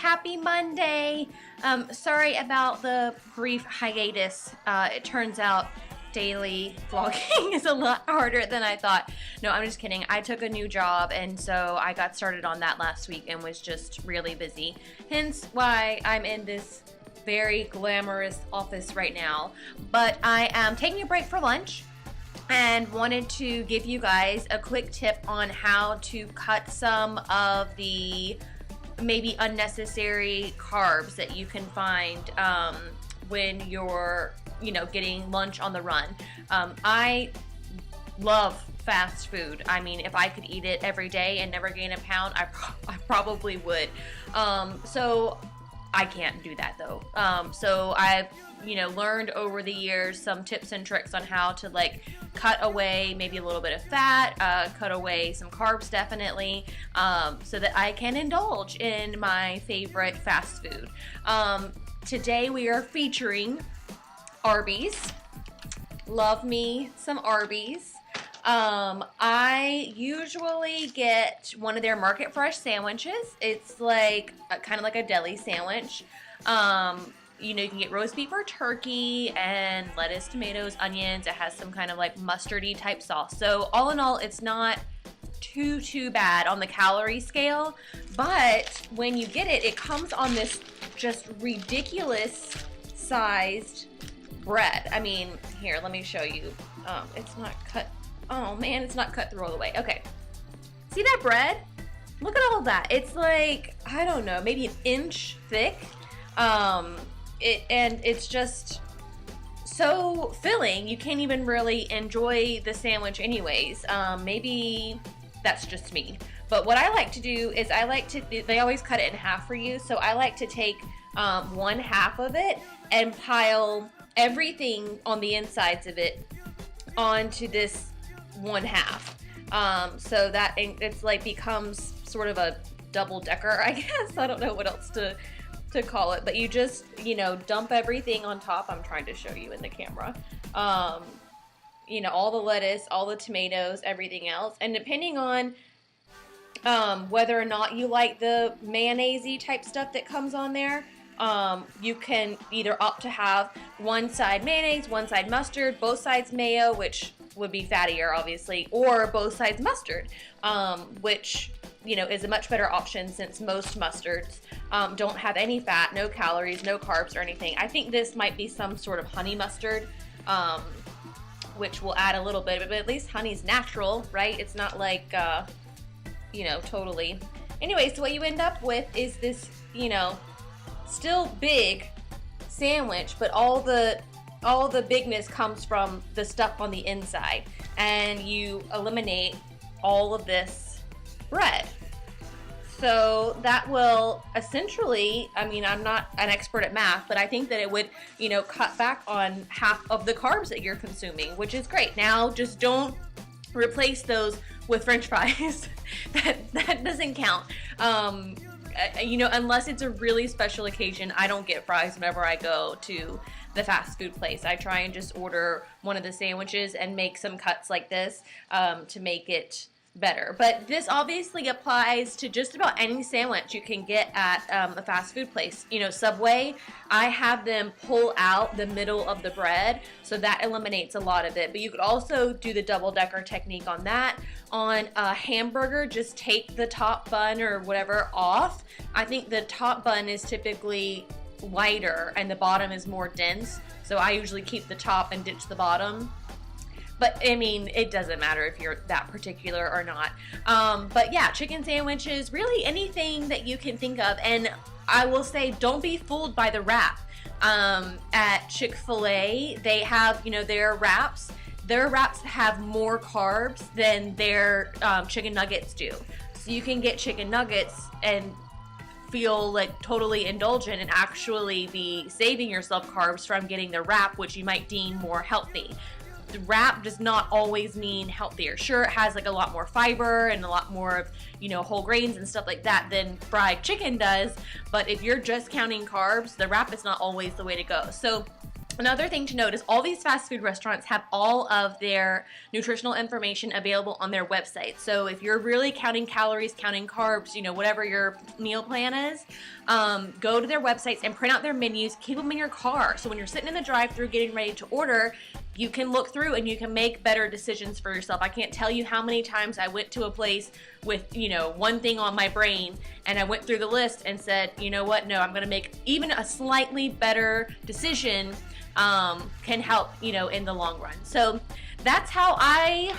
happy Monday. Sorry about the brief hiatus. It turns out daily vlogging is a lot harder than I thought. No, I'm just kidding. I took a new job, and so I got started on that last week and was just really busy. Hence why I'm in this very glamorous office right now. But I am taking a break for lunch and wanted to give you guys a quick tip on how to cut some of the maybe unnecessary carbs that you can find when you're, getting lunch on the run. I love fast food. I mean, if I could eat it every day and never gain a pound, I probably would. So I can't do that though. So I've learned over the years some tips and tricks on how to cut away maybe a little bit of fat, cut away some carbs definitely, so that I can indulge in my favorite fast food. Today we are featuring Arby's. Love me some Arby's. I usually get one of their market fresh sandwiches. It's kind of like a deli sandwich. You can get roast beef or turkey and lettuce, tomatoes, onions. It has some kind of mustardy type sauce. So all in all, it's not too bad on the calorie scale. But when you get it, it comes on this just ridiculous sized bread. I mean, here, let me show you. It's not cut. Oh man, it's not cut through all the way. Okay. See that bread? Look at all that. It's I don't know, maybe an inch thick. And it's just so filling, you can't even really enjoy the sandwich anyways. Maybe that's just me. But what I like to do is they always cut it in half for you, so I like to take one half of it and pile everything on the insides of it onto this one half. So that it's becomes sort of a double decker, I guess. I don't know what else to call it, but you just dump everything on top. I'm trying to show you in the camera. All the lettuce, all the tomatoes, everything else, and depending on whether or not you like the mayonnaise-y type stuff that comes on there, you can either opt to have one side mayonnaise, one side mustard, both sides mayo, which would be fattier obviously, or both sides mustard, which is a much better option since most mustards don't have any fat, no calories, no carbs or anything. I think this might be some sort of honey mustard, which will add a little bit, but at least honey's natural, right? It's not totally. Anyway, so what you end up with is this, still big sandwich, but all the bigness comes from the stuff on the inside, and you eliminate all of this bread. So that will essentially, I'm not an expert at math, but I think that it would, cut back on half of the carbs that you're consuming, which is great. Now, just don't replace those with French fries. that doesn't count. Unless it's a really special occasion, I don't get fries whenever I go to the fast food place. I try and just order one of the sandwiches and make some cuts like this to make it better. But this obviously applies to just about any sandwich you can get at a fast food place. Subway, I have them pull out the middle of the bread, so that eliminates a lot of it. But you could also do the double decker technique on that. On a hamburger, just take the top bun or whatever off. I think the top bun is typically lighter and the bottom is more dense, so I usually keep the top and ditch the bottom. But it doesn't matter if you're that particular or not. But yeah, chicken sandwiches, really anything that you can think of. And I will say, don't be fooled by the wrap. At Chick-fil-A, they have, their wraps. Their wraps have more carbs than their chicken nuggets do. So you can get chicken nuggets and feel totally indulgent and actually be saving yourself carbs from getting the wrap, which you might deem more healthy. The wrap does not always mean healthier. Sure, it has a lot more fiber and a lot more of, whole grains and stuff like that than fried chicken does, but if you're just counting carbs, the wrap is not always the way to go. So Another thing to note is all these fast food restaurants have all of their nutritional information available on their website. So if you're really counting calories, counting carbs, you know, whatever your meal plan is, go to their websites and print out their menus, keep them in your car. So when you're sitting in the drive-thru getting ready to order, you can look through and you can make better decisions for yourself. I can't tell you how many times I went to a place with, you know, one thing on my brain, and I went through the list and said, you know what, no, I'm going to make even a slightly better decision. Can help, you know, in the long run. So that's how I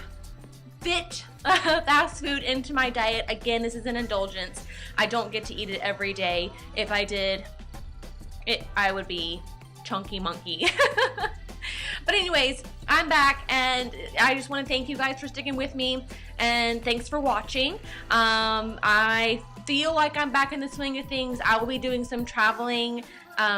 fit fast food into my diet. Again, this is an indulgence. I don't get to eat it every day. If I did, I would be chunky monkey. But anyways, I'm back, and I just want to thank you guys for sticking with me, and thanks for watching. I feel like I'm back in the swing of things. I will be doing some traveling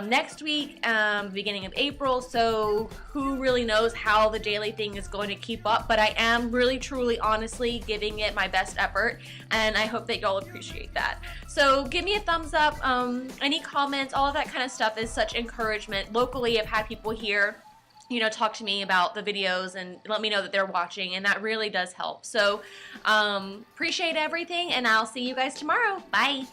next week, beginning of April, so who really knows how the daily thing is going to keep up, but I am really, truly, honestly giving it my best effort, and I hope that y'all appreciate that. So give me a thumbs up, any comments, all of that kind of stuff is such encouragement. Locally, I've had people here, you know, talk to me about the videos and let me know that they're watching, and that really does help. So appreciate everything, and I'll see you guys tomorrow. Bye.